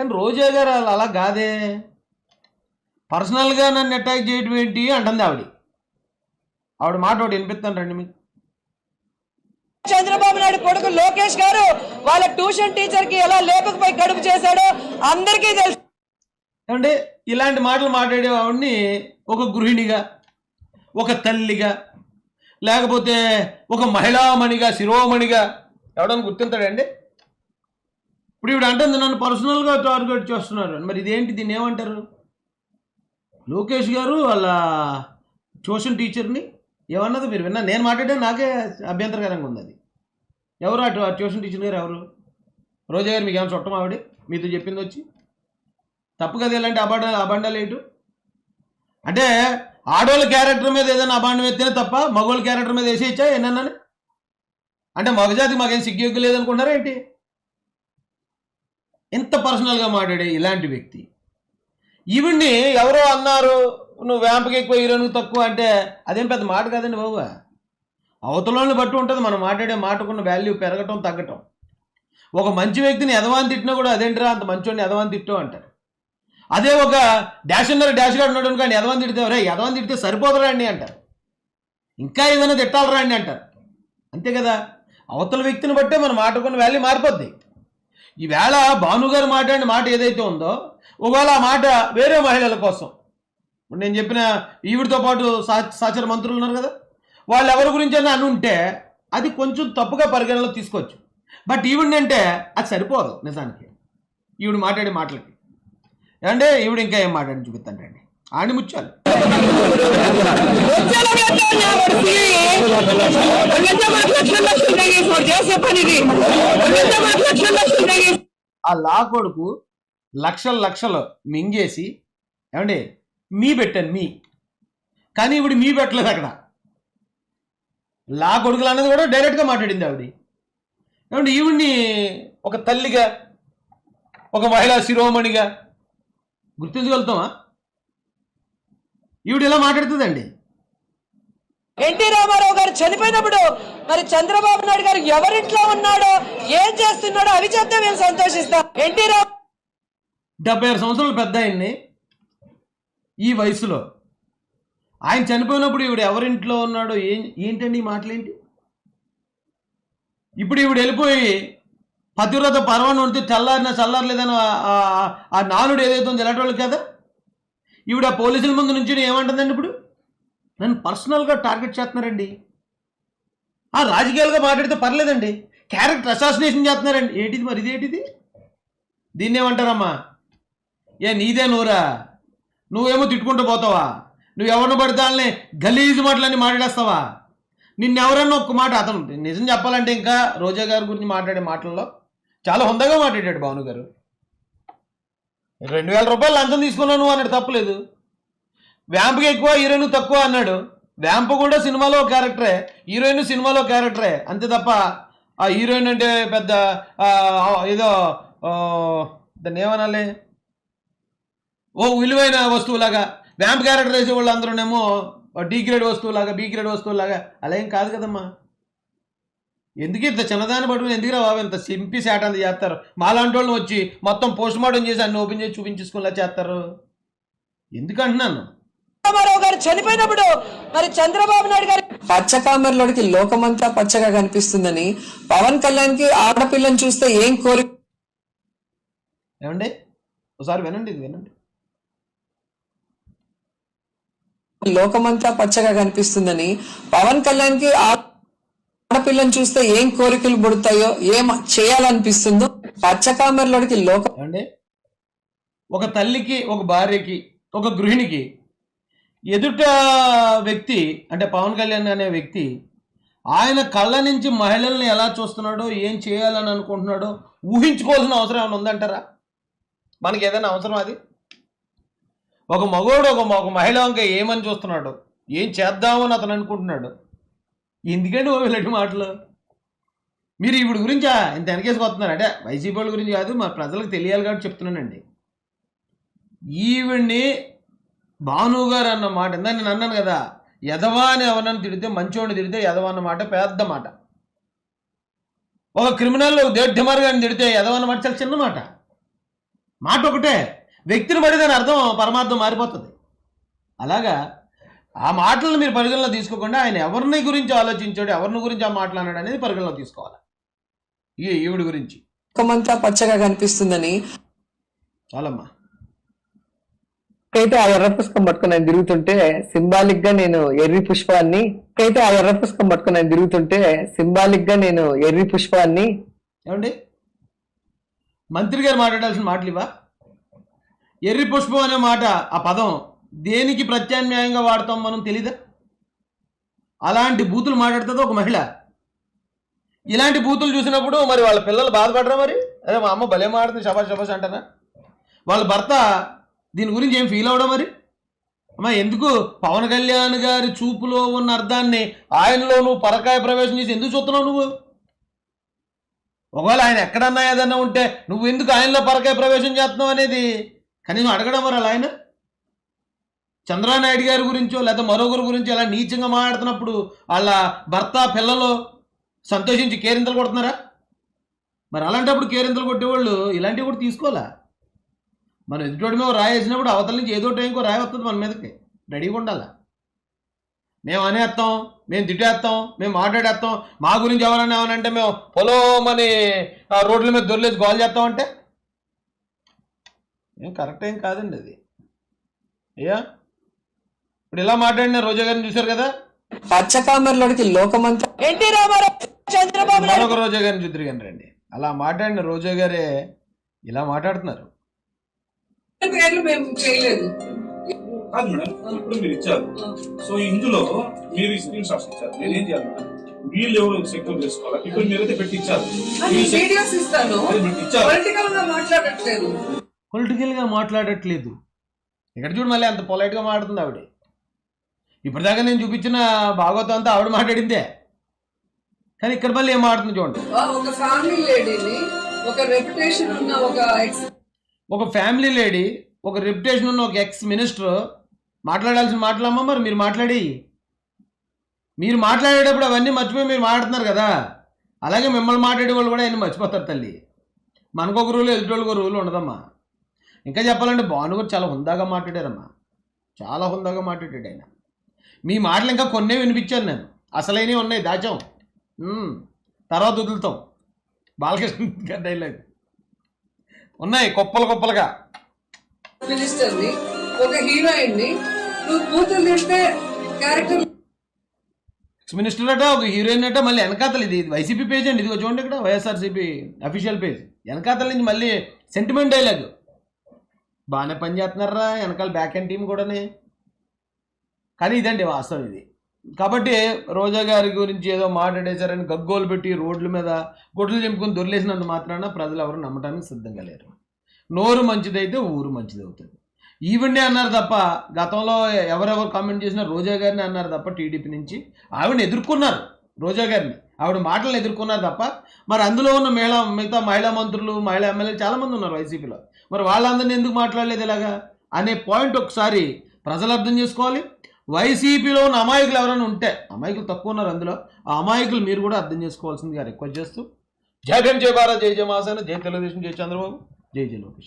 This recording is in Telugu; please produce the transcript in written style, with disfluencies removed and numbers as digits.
కానీ రోజా గారు అలా కాదే, పర్సనల్గా నన్ను అటాక్ చేయడం ఏంటి అంటుంది ఆవిడ మాట ఒకటి వినిపిస్తాను రండి మీకు. చంద్రబాబు నాయుడు కొడుకు లోకేష్ గారు వాళ్ళ ట్యూషన్ టీచర్ కి ఎలా లేపకపోయి కడుపు చేశాడో అందరికీ తెలుసు. అంటే ఇలాంటి మాటలు మాట్లాడే ఆవిడ్ని ఒక గృహిణిగా, ఒక తల్లిగా, లేకపోతే ఒక మహిళామణిగా, శిరోమణిగా ఎవడన్నా గుర్తింతాడండి? ఇప్పుడు ఇవిడ అంటుంది నన్ను పర్సనల్గా టార్గెట్ చేస్తున్నారు. మరి ఇదేంటి, దీన్ని ఏమంటారు? లోకేష్ గారు వాళ్ళ ట్యూషన్ టీచర్ని ఏమన్నది మీరు విన్నా? నేను మాట్లాడే నాకే అభ్యంతరకరంగా ఉంది. అది ఎవరు ఆ ట్యూషన్ టీచర్ గారు ఎవరు? రోజా గారు మీకు ఏమైనా చుట్టం ఆవిడ మీతో చెప్పింది వచ్చి? తప్పు కదా ఇలాంటి అబాండాలు ఏంటు? అంటే ఆడవాళ్ళ క్యారెక్టర్ మీద ఏదైనా అబాండం ఎత్తేనే తప్ప మగవాళ్ళ క్యారెక్టర్ మీద వేసేయచ్చా ఏనన్నాను? అంటే మగజాతికి మాకేం సిగ్గు లేదనుకుంటున్నారా ఏంటి? ఎంత పర్సనల్గా మాట్లాడే ఇలాంటి వ్యక్తి ఈవిడ్ని ఎవరో అన్నారు నువ్వు వ్యాంపకి ఎక్కువ హీరోనికి తక్కువ అంటే అదేం పెద్ద మాట కాదండి బాబు. అవతలని బట్టి ఉంటుంది మనం మాట్లాడే మాటకున్న వాల్యూ పెరగటం తగ్గటం. ఒక మంచి వ్యక్తిని ఎదవాన్ని తిట్టినా కూడా అదేంటిరా అంత మంచోడిని ఎదవాన్ని తిట్టో అంటారు. అదే ఒక డాష్ అన్నారు, డాష్ గారు ఉన్నాడు కానీ ఎదవాన్ని తిడితే రే ఎదవాన్ని తిడితే సరిపోదరా అండి అంటారు, ఇంకా ఏదైనా తిట్టాలరా అండి అంటారు. అంతే కదా, అవతల వ్యక్తిని బట్టే మన మాటకున్న వాల్యూ మారిపోద్ది. ఈవేళ భానుగారు మాట్లాడిన మాట ఏదైతే ఉందో, ఒకవేళ ఆ మాట వేరే మహిళల కోసం, ఇప్పుడు నేను చెప్పిన ఈవిడితో పాటు సహచర మంత్రులు ఉన్నారు కదా, వాళ్ళు ఎవరి గురించి అని ఉంటే అది కొంచెం తప్పుగా పరిగణలో తీసుకోవచ్చు. బట్ ఈవిడంటే అది సరిపోదు నిజానికి ఈవిడ మాట్లాడే మాటలకి. అంటే ఈవిడ ఇంకా ఏం మాట్లాడి చూపిస్తానండి ఆడి ముచ్చాలి. ఆ లా కొడుకు లక్షలు మింగేసి ఏమండి మీ పెట్టాను మీ, కానీ ఈవిడ మీ పెట్టలేదు. అక్కడ లా కొడుకులు అన్నది కూడా డైరెక్ట్గా మాట్లాడింది ఆవిడ. ఏమంటే ఈవిడ్ని ఒక తల్లిగా, ఒక మహిళా శిరోమణిగా గుర్తించగలుగుతామా? ఈవిడ ఇలా మాట్లాడుతుందండి. ఎన్టీ రామారావు గారు చనిపోయినప్పుడు మరి చంద్రబాబు నాయుడు గారు ఎవరింట్లో ఉన్నాడో ఏం చేస్తున్నాడో అవి చెప్తే మేము సంతోషిస్తాం. 76 సంవత్సరాలు పెద్ద ఆయన్ని ఈ వయసులో ఆయన చనిపోయినప్పుడు ఈవిడ ఎవరింట్లో ఉన్నాడో ఏంటండి ఈ మాటలేంటి? ఇప్పుడు ఈవిడ వెళ్ళిపోయి పతివ్రత పర్వాన్ని ఉంటే తెల్లారినా చల్లారలేదని ఆ నానుడు ఏదైతే ఉందో ఎలాంటి కదా, ఈవిడ పోలీసుల ముందు నుంచి ఏమంటుందండి? ఇప్పుడు నన్ను పర్సనల్గా టార్గెట్ చేస్తున్నారండి. రాజకీయాలుగా మాట్లాడితే పర్లేదండి, క్యారెక్టర్ అసాసినేషన్ చేస్తున్నారండి. ఏంటిది మరి ఇదేంటిది? దీన్ని ఏమంటారమ్మా? నీదే నోరా? నువ్వేమో తిట్టుకుంటూ పోతావా? నువ్వు ఎవరిని పడితే వాళ్ళని గలీజు మాటలన్నీ మాట్లాడేస్తావా? నిన్నెవరన్నా ఒక్క మాట, అతను నిజం చెప్పాలంటే ఇంకా రోజా గారి గురించి మాట్లాడే మాటల్లో చాలా హుందాగా మాట్లాడాడు భాను గారు. 2000 రూపాయలు లంచం తీసుకున్నాను అన్నాడు, తప్పలేదు. వ్యాంప్కి ఎక్కువ హీరోయిన్ తక్కువ అన్నాడు. వ్యాంప్ కూడా సినిమాలో క్యారెక్టరే, హీరోయిన్ సినిమాలో క్యారెక్టరే, అంతే తప్ప ఆ హీరోయిన్ అంటే పెద్ద ఏదో దాన్ని ఏమనాలి, ఓ విలువైన వస్తువులాగా, వ్యాంప్ క్యారెక్టర్ వేసే వాళ్ళు అందరూనేమో డి గ్రేడ్ వస్తువులాగా, బి గ్రేడ్ వస్తువులాగా, అలా ఏం కాదు కదమ్మా. ఎందుకు ఇంత చిన్నదాన్ని పట్టుకుని ఎందుకురా బాబు ఇంత సింపి శాట్ అంత చేస్తారు? మాలాంటి వాళ్ళని వచ్చి మొత్తం పోస్ట్ మార్టం చేసి అన్ని ఓపెన్ చేసి చూపించేసుకునేలా చేస్తారు. ఎందుకంటున్నాను, రామారావు గారు చనిపోయినప్పుడు మరి చంద్రబాబు నాయుడు గారు పచ్చకామెరలోకి లోకమంతా పచ్చగా కనిపిస్తుందని పవన్ కళ్యాణ్ కి ఆడపిల్లని చూస్తే ఏం కోరి ఏమండి ఒకసారి వినండి, ఇది వినండి. లోకమంతా పచ్చగా కనిపిస్తుందని పవన్ కళ్యాణ్ కి ఆడపిల్లని చూస్తే ఏం కోరికలు పుడతాయో, ఏం చేయాలనిపిస్తుందో పచ్చకామెరలోకి లోకం. అంటే ఒక తల్లికి, ఒక భార్యకి, ఒక గృహిణికి ఎదుట వ్యక్తి అంటే పవన్ కళ్యాణ్ అనే వ్యక్తి ఆయన కళ్ళ నుంచి మహిళల్ని ఎలా చూస్తున్నాడో, ఏం చేయాలని అనుకుంటున్నాడో ఊహించుకోవాల్సిన అవసరం ఏమైనా ఉందంటారా? మనకి ఏదైనా అవసరం అది? ఒక మగోడు ఒక మహిళ వంక ఏమని చూస్తున్నాడు, ఏం చేద్దామని అతను అనుకుంటున్నాడు. ఎందుకంటే ఇలాంటి మాటలు మీరు ఈవిడ గురించి ఇంత వెనకేసుకొస్తున్నారు అంటే వైసీపీ వాళ్ళ గురించి కాదు, మా ప్రజలకు తెలియాలి కాబట్టి చెప్తున్నానండి. ఈవిడ్ని భాను గారు అన్న మాట ఇందా నేను అన్నాను కదా, ఎదవా అని ఎవరన్నా తిడితే, మంచోడిని తిడితే ఎదవా అన్న మాట పెద్ద మాట. ఒక క్రిమినల్ దేడ్డిమార్ గారిని తిడితే ఎదవా అన్న మాట చాలా చిన్న మాట. మాట ఒకటే, వ్యక్తిని బట్టి దాని అర్థం పరమార్థం మారిపోతుంది. అలాగా ఆ మాటలను మీరు పరిగణలో తీసుకోకుండా ఆయన ఎవరిని గురించి ఆలోచించాడు, ఎవరిని గురించి ఆ మాటలు అన్నాడు అనేది పరిగణలో తీసుకోవాలి. ఈవిడి గురించి లోకమంతా పచ్చగా కనిపిస్తుందని చాలమ్మా. అయితే ఆ ఎర్ర పుష్పం పట్టుకుని ఆయన తిరుగుతుంటే సింబాలిక్ గా నేను ఎర్రి పుష్పాన్ని ఏమండి మంత్రి గారు మాట్లాడాల్సిన మాటలు ఇవా? ఎర్రి పుష్పం అనే మాట, ఆ పదం దేనికి ప్రత్యామ్నాయంగా వాడతాం మనం తెలీదా? అలాంటి బూతులు మాట్లాడుతుంది ఒక మహిళ. ఇలాంటి బూతులు చూసినప్పుడు మరి వాళ్ళ పిల్లలు బాధపడరా? మరి అదే మా అమ్మ భలే మాడుతుంది శబాష్ శబాష్ అంటారా? వాళ్ళ భర్త దీని గురించి ఏం ఫీల్ అవడం? మరి అమ్మా, ఎందుకు పవన్ కళ్యాణ్ గారి చూపులో ఉన్న అర్థాన్ని ఆయనలో నువ్వు పరకాయ ప్రవేశం చేసి ఎందుకు చూస్తున్నావు నువ్వు? ఒకవేళ ఆయన ఎక్కడన్నా ఏదన్నా ఉంటే నువ్వు ఎందుకు ఆయనలో పరకాయ ప్రవేశం చేస్తున్నావు అనేది కనీసం అడగడం. మరి అలా ఆయన చంద్రబాబు నాయుడు గారి గురించో లేదా మరొకరి గురించి అలా నీచంగా మాట్లాడుతున్నప్పుడు వాళ్ళ భర్త పిల్లలు సంతోషించి కేరింతలు కొడుతున్నారా? మరి అలాంటప్పుడు కేరింతలు కొట్టేవాళ్ళు ఇలాంటివి కూడా తీసుకోవాలా? మనం ఎదుటోడి మీద రాయి వేసినప్పుడు అవతల నుంచి ఏదో టైంకో రాయి వస్తుంది మన మీదకి, రెడీగా ఉండాలా. మేము అనేస్తాం, మేము తిట్టేస్తాం, మేము మాట్లాడేస్తాం, మా గురించి ఎవరన్నా ఏమనంటే మేము పొలమని రోడ్ల మీద దొరిలేసి గోల్ చేస్తామంటే ఏం కరెక్ట్ ఏం కాదండి అది. అయ్యా ఇప్పుడు ఇలా మాట్లాడిన రోజా గారిని చూశారు కదా, పచ్చకామెరలోకి లోకమంతా ఎన్టీ రామారావు చంద్రబాబు మరొక రోజా గారిని చూద్దరు కానీ రండి. అలా మాట్లాడిన రోజా గారే ఇలా మాట్లాడుతున్నారు. పేర్లు మేము చేయలేదు కాదు మేడం, ఇప్పుడు మీరు ఇచ్చారు. సో ఇందులో మీరు స్క్రీన్ షాట్స్ ఇచ్చారు. నేను ఏం చేయాలి మేడం? వీళ్ళు ఎవరు సెక్యూర్ చేసుకోవాలి? ఇప్పుడు మీరైతే పెట్టి ఇచ్చారు, వీడియోస్ ఇస్తాను. ఇచ్చారు. పొలిటికల్ గా మాట్లాడట్లేదు. ఇక్కడ చూడు మళ్ళీ అంత పొలైట్గా మాట్లాడుతుంది ఆవిడ. ఇప్పటిదాకా నేను చూపించిన భాగవతం అంతా ఆవిడ మాట్లాడిందే, కానీ ఇక్కడ మళ్ళీ ఏం మాట్లాడుతుంది చూడండి. ఒక ఫ్యామిలీ లేడీని, ఒక రెప్యుటేషన్ ఉన్న ఒక ఫ్యామిలీ లేడీ, ఒక రెప్యుటేషన్ ఉన్న ఒక ఎక్స్ మినిస్టర్ మాట్లాడాల్సిన మాటలమ్మా. మరి మీరు మాట్లాడేటప్పుడు అవన్నీ మర్చిపోయి మీరు మాట్లాడుతున్నారు కదా, అలాగే మిమ్మల్ని మాట్లాడే వాళ్ళు కూడా అన్నీ మర్చిపోతారు తల్లి. మనకొక రూలు ఎదుటోళ్ళకి రూలు ఉండదమ్మా. ఇంకా చెప్పాలంటే భాను కూడా చాలా హుందాగా మాట్లాడారమ్మా, చాలా హుందాగా మాట్లాడాడు ఆయన. మీ మాటలు ఇంకా కొన్నే వినిపించాను నేను, అసలైనవి ఉన్నాయి దాచాం, తర్వాత వదులుతాం. బాలకృష్ణ డైలాగ్ ఉన్నాయి కుప్పలుగా. మినిస్టర్ని, ఒక హీరోయిన్ ని నువ్వు కూతురు తింటే క్యారెక్టర్ మినిస్టర్ అట, ఒక హీరోయిన్ అట, మళ్ళీ వెనకాతలు ఇది వైసీపీ పేజ్ అండి, ఇదిగో చూడండి ఇక్కడ వైఎస్ఆర్సీపీ అఫీషియల్ పేజ్. వెనకాతల నుంచి మళ్ళీ సెంటిమెంట్ డైలాగ్. బాగానే పనిచేస్తున్నారా వెనకాల బ్యాక్ అండ్ టీం కూడానే, కానీ ఇదండి వాస్తవం ఇది. కాబట్టి రోజా గారి గురించి ఏదో మాట్లాడేశారని గగ్గోలు పెట్టి రోడ్ల మీద గుడ్లు చెంపుకొని దొరిలేసినంత మాత్రాన ప్రజలు ఎవరు నమ్మటానికి సిద్ధంగా లేరు. నోరు మంచిదైతే ఊరు మంచిది అవుతుంది. ఈవిడే అన్నారు తప్ప, గతంలో ఎవరెవరు కామెంట్ చేసినా రోజా గారిని అన్నారు తప్ప, టీడీపీ నుంచి ఆవిడని ఎదుర్కొన్నారు, రోజా గారిని ఆవిడ మాటలను ఎదుర్కొన్నారు తప్ప. మరి అందులో ఉన్న మిగతా మహిళా మంత్రులు, మహిళా ఎమ్మెల్యేలు చాలామంది ఉన్నారు వైసీపీలో, మరి వాళ్ళందరినీ ఎందుకు మాట్లాడలేదు ఇలాగా అనే పాయింట్ ఒకసారి ప్రజలు అర్థం చేసుకోవాలి. వైసీపీలో ఉన్న అమాయకులు ఎవరైనా ఉంటే, అమాయకులు తక్కువ ఉన్నారు అందులో, ఆ అమాయకులు మీరు కూడా అర్థం చేసుకోవాల్సిందిగా రిక్వెస్ట్ చేస్తూ, జై భీమ్, జై భారత్, జై జయ మహాసేన, జై తెలుగుదేశం, జై చంద్రబాబు, జై జయ లోకేష్.